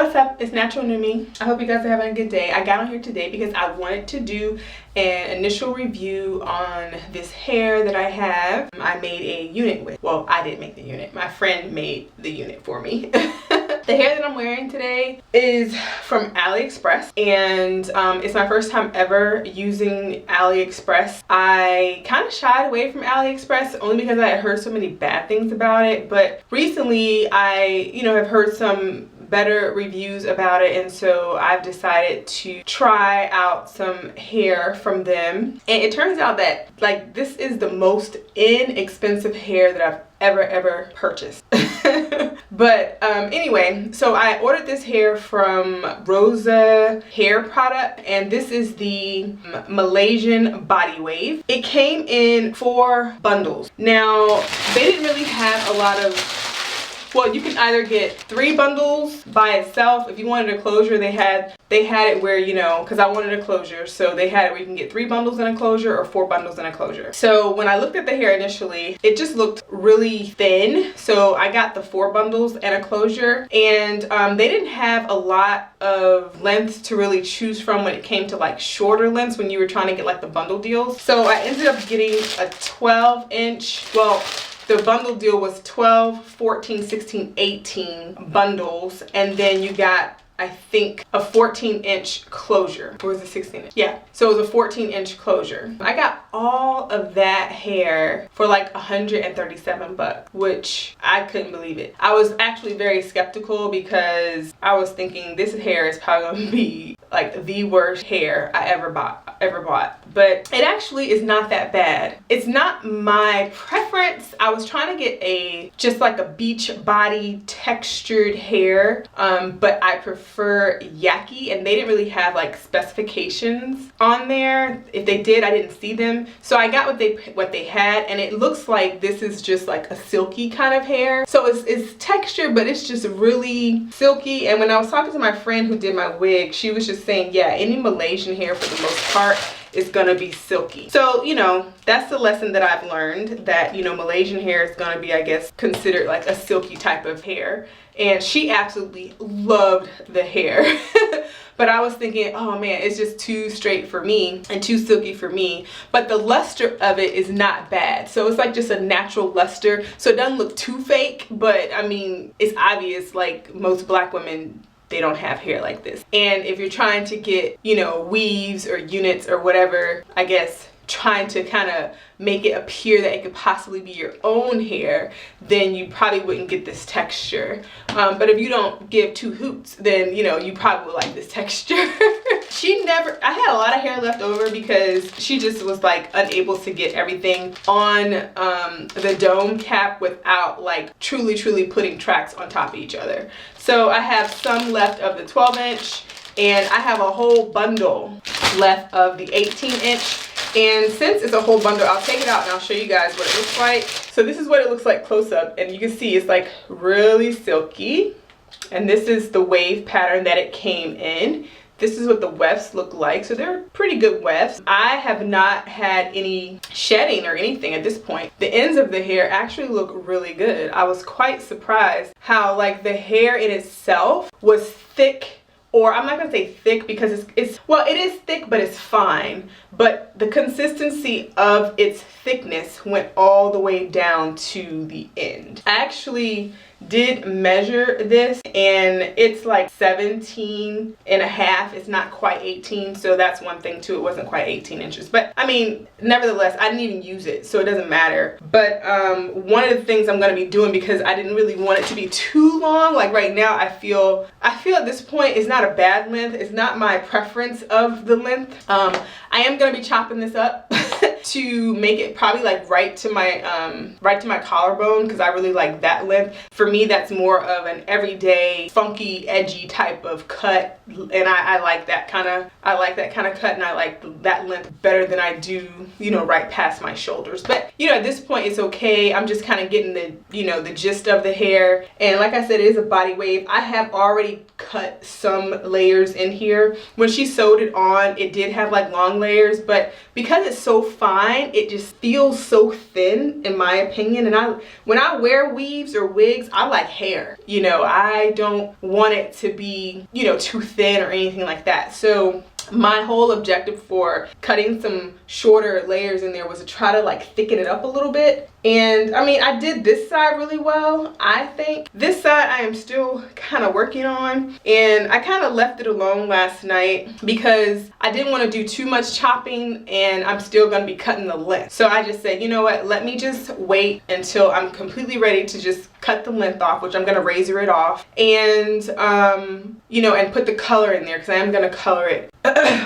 What's up? It's Natural Numi. I hope you guys are having a good day. I got on here today because I wanted to do an initial review on this hair that I have. I made a unit with. Well, I didn't make the unit. My friend made the unit for me. The hair that I'm wearing today is from Aliexpress, and it's my first time ever using Aliexpress. I kind of shied away from Aliexpress only because I had heard so many bad things about it, but recently I, have heard some better reviews about it, and so I've decided to try out some hair from them. And it turns out that this is the most inexpensive hair that I've ever purchased. But anyway, so I ordered this hair from Rosa hair product, and this is the Malaysian Bodywave. It came in 4 bundles. Now, they didn't really have a lot of, well, you can either get 3 bundles by itself. If you wanted a closure, they had it where, because I wanted a closure, so they had it where you can get 3 bundles in a closure or 4 bundles in a closure. So when I looked at the hair initially, it just looked really thin, so I got the 4 bundles and a closure, and they didn't have a lot of lengths to really choose from when it came to shorter lengths when you were trying to get the bundle deals. So I ended up getting a 12-inch, well, the bundle deal was 12, 14, 16, 18 bundles, and then you got, I think, a 14-inch closure. Or was it 16 inch? Yeah, so it was a 14-inch closure. I got all of that hair for $137, which I couldn't believe it. I was actually very skeptical because I was thinking this hair is probably gonna be the worst hair I ever bought. But it actually is not that bad. It's not my preference. I was trying to get just a beach body textured hair, but I prefer yaki, and they didn't really have specifications on there. If they did, I didn't see them. So I got what they had, and it looks like this is just a silky kind of hair. So it's textured, but it's just really silky. And when I was talking to my friend who did my wig, she was just saying, yeah, any Malaysian hair for the most part is gonna be silky. So, that's the lesson that I've learned, that, Malaysian hair is gonna be, I guess, considered a silky type of hair. And she absolutely loved the hair. But I was thinking, oh man, it's just too straight for me and too silky for me. But the luster of it is not bad. So it's just a natural luster. So it doesn't look too fake, but I mean, it's obvious most black women, they don't have hair like this. And if you're trying to get, weaves or units or whatever, I guess, trying to kind of make it appear that it could possibly be your own hair, then you probably wouldn't get this texture. But if you don't give 2 hoots, then you probably would like this texture. I had a lot of hair left over because she just was unable to get everything on the dome cap without truly putting tracks on top of each other. So I have some left of the 12-inch, and I have a whole bundle left of the 18-inch. And since it's a whole bundle, I'll take it out and I'll show you guys what it looks like. So this is what it looks like close up, and you can see it's really silky. And this is the wave pattern that it came in. This is what the wefts look like. So they're pretty good wefts. I have not had any shedding or anything at this point. The ends of the hair actually look really good. I was quite surprised how the hair in itself was thick. Or I'm not gonna say thick because well, it is thick, but it's fine. But the consistency of its thickness went all the way down to the end. I actually did measure this, and it's 17 and a half. It's not quite 18, so that's one thing too. It wasn't quite 18 inches, but I mean, nevertheless, I didn't even use it, so it doesn't matter. But one of the things I'm going to be doing, because I didn't really want it to be too long, right now I feel at this point it's not a bad length. It's not my preference of the length. I am going to be chopping this up to make it probably right to my collarbone, because I really like that length. For me, that's more of an everyday funky edgy type of cut, and I like that kind of cut, and I like that length better than I do right past my shoulders. But at this point it's okay. I'm just kind of getting the the gist of the hair. And like I said, it is a body wave. I have already cut cut some layers in here. When she sewed it on, it did have like long layers, but because it's so fine, it just feels so thin in my opinion. And when I wear weaves or wigs, I like hair. You know, I don't want it to be, you know, too thin or anything like that. So my whole objective for cutting some shorter layers in there was to try to like thicken it up a little bit. And I mean, I did this side really well, I think. This side I am still kind of working on, and I kind of left it alone last night because I didn't want to do too much chopping, and I'm still going to be cutting the length. So I just said, you know what, let me just wait until I'm completely ready to just cut the length off, which I'm going to razor it off, and you know, and put the color in there, because I am going to color it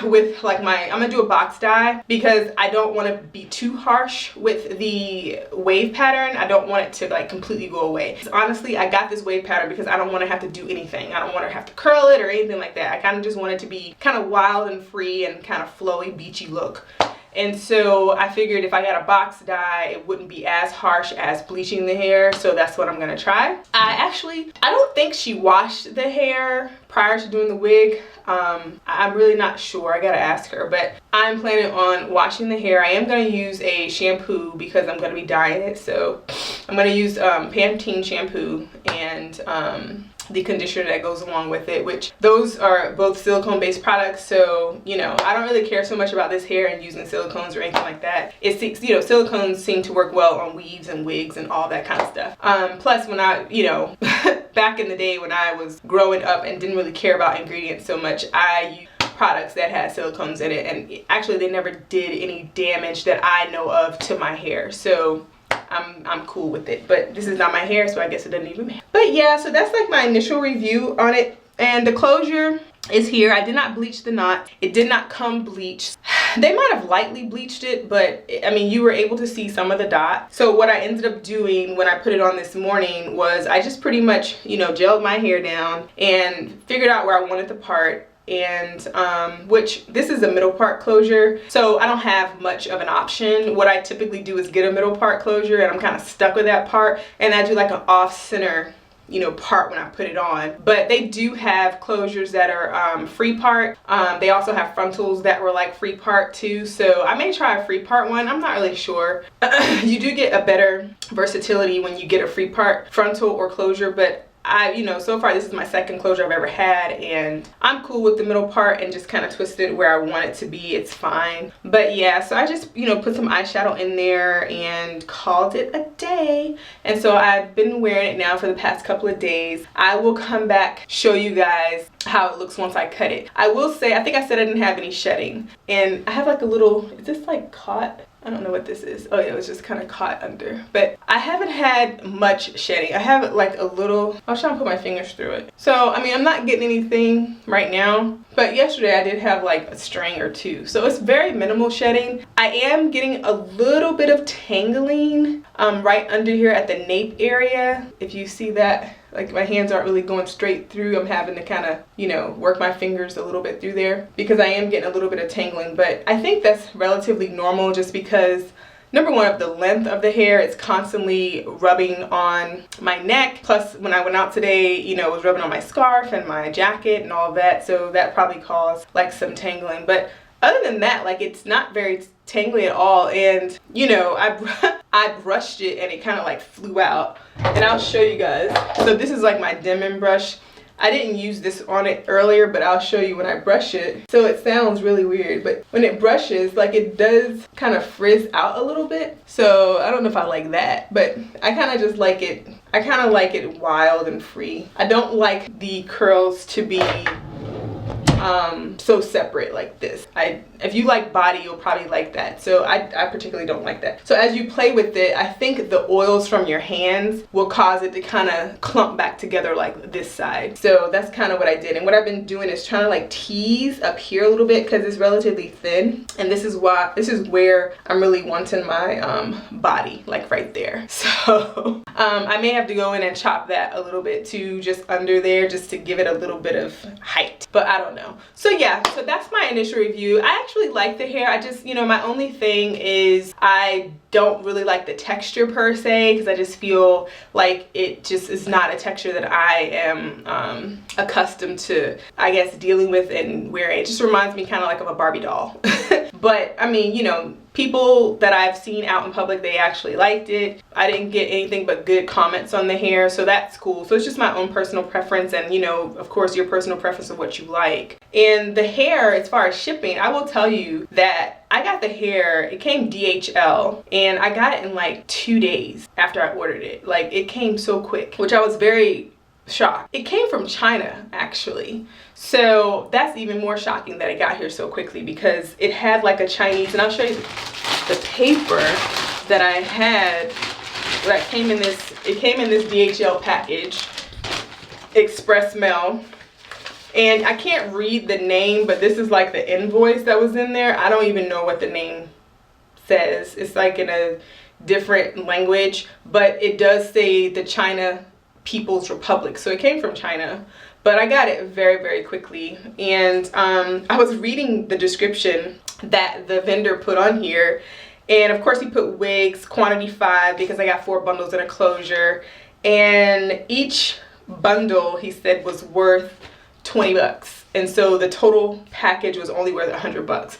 with like I'm gonna do a box dye, because I don't want to be too harsh with the wave pattern. I don't want it to like completely go away. So honestly, I got this wave pattern because I don't want to have to do anything. I don't want to have to curl it or anything like that. I kind of just want it to be kind of wild and free and kind of flowy, beachy look. And so I figured if I got a box dye, it wouldn't be as harsh as bleaching the hair. So that's what I'm gonna try. I don't think she washed the hair prior to doing the wig. I'm really not sure. I gotta ask her, but I'm planning on washing the hair. I am gonna use a shampoo because I'm gonna be dyeing it. So I'm gonna use Pantene shampoo and the conditioner that goes along with it, which those are both silicone based products. So, you know, I don't really care so much about this hair and using silicones or anything like that. It's, you know, silicones seem to work well on weaves and wigs and all that kind of stuff. Plus when I, you know, back in the day when I was growing up and didn't really care about ingredients so much, I used products that had silicones in it, and actually they never did any damage that I know of to my hair. So I'm cool with it, but this is not my hair, so I guess it doesn't even matter. But yeah, so that's like my initial review on it, and the closure is here. I did not bleach the knot. It did not come bleached. They might have lightly bleached it, but I mean, you were able to see some of the dot. So what I ended up doing when I put it on this morning was I just pretty much, you know, gelled my hair down and figured out where I wanted the part. And which this is a middle part closure, so I don't have much of an option. What I typically do is get a middle part closure, and I'm kind of stuck with that part, and I do like an off center, you know, part when I put it on. But they do have closures that are free part. They also have frontals that were like free part too, so I may try a free part one. I'm not really sure. You do get a better versatility when you get a free part frontal or closure, but you know, so far this is my second closure I've ever had, and I'm cool with the middle part and just kind of twisted where I want it to be. It's fine. But yeah, so I just, you know, put some eyeshadow in there and called it a day. And so I've been wearing it now for the past couple of days. I will come back, show you guys how it looks once I cut it. I will say, I think I said I didn't have any shedding, and I have like a little, is this like caught? I don't know what this is. Oh yeah, it was just kind of caught under. But I haven't had much shedding. I have like a little, I was trying to put my fingers through it. So, I mean, I'm not getting anything right now. But yesterday I did have like a string or two. So it's very minimal shedding. I am getting a little bit of tangling right under here at the nape area. If you see that, like my hands aren't really going straight through. I'm having to kind of, you know, work my fingers a little bit through there because I am getting a little bit of tangling. But I think that's relatively normal just because, number one, of the length of the hair, it's constantly rubbing on my neck. Plus, when I went out today, you know, it was rubbing on my scarf and my jacket and all that. So that probably caused like some tangling. But other than that, like, it's not very tangly at all. And, you know, I brushed it and it kind of like flew out. And I'll show you guys. So this is like my Denman brush. I didn't use this on it earlier, but I'll show you when I brush it. So it sounds really weird, but when it brushes, like, it does kind of frizz out a little bit. So I don't know if I like that, but I kind of just like it. I kind of like it wild and free. I don't like the curls to be so separate like this. If you like body, you'll probably like that. So I particularly don't like that. So as you play with it, I think the oils from your hands will cause it to kind of clump back together like this side. So that's kind of what I did. And what I've been doing is trying to like tease up here a little bit because it's relatively thin. And this is where I'm really wanting my body, like right there. So I may have to go in and chop that a little bit too, just under there, just to give it a little bit of height. But I don't know. So yeah, so that's my initial review. I actually like the hair. I just, you know, my only thing is I don't really like the texture per se, because I just feel like it just is not a texture that I am accustomed to, I guess, dealing with and wearing. It just reminds me kind of like of a Barbie doll. But I mean, you know, people that I've seen out in public, they actually liked it. I didn't get anything but good comments on the hair, so that's cool. So it's just my own personal preference, and you know, of course, your personal preference of what you like. And the hair, as far as shipping, I will tell you that I got the hair, it came DHL, and I got it in like 2 days after I ordered it. Like, it came so quick, which I was very shocked. It came from China, actually. So that's even more shocking that it got here so quickly, because it had like a Chinese, and I'll show you the paper that I had that came in this, it came in this DHL package, express mail. And I can't read the name, but this is like the invoice that was in there. I don't even know what the name says. It's like in a different language, but it does say the China People's Republic. So it came from China, but I got it very, very quickly. And I was reading the description that the vendor put on here. And of course he put wigs, quantity 5, because I got 4 bundles in a closure. And each bundle, he said, was worth 20 bucks. And so the total package was only worth 100 bucks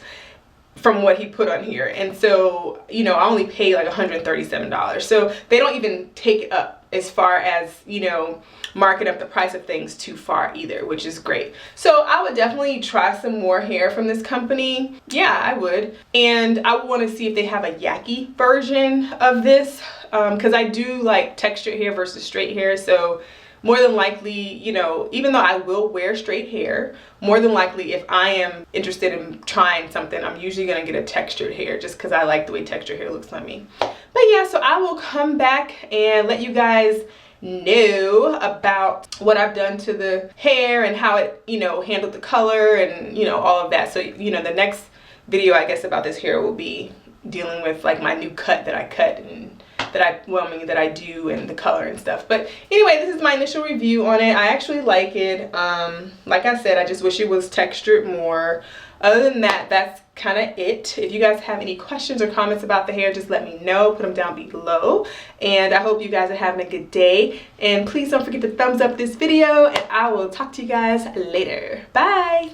from what he put on here. And so, you know, I only paid like $137. So they don't even take it up as far as, you know, marking up the price of things too far either, which is great. So I would definitely try some more hair from this company. Yeah, I would. And I want to see if they have a yaki version of this, because I do like textured hair versus straight hair. So more than likely, you know, even though I will wear straight hair, more than likely if I am interested in trying something, I'm usually going to get a textured hair, just because I like the way textured hair looks on me. But yeah, so I will come back and let you guys know about what I've done to the hair and how it, you know, handled the color and, you know, all of that. So, you know, the next video, I guess, about this hair will be dealing with like my new cut that I cut and that I do, and the color and stuff. But anyway, this is my initial review on it. I actually like it. Like I said, I just wish it was textured more. Other than that, that's kind of it. If you guys have any questions or comments about the hair, just let me know. Put them down below. And I hope you guys are having a good day. And please don't forget to thumbs up this video, and I will talk to you guys later. Bye.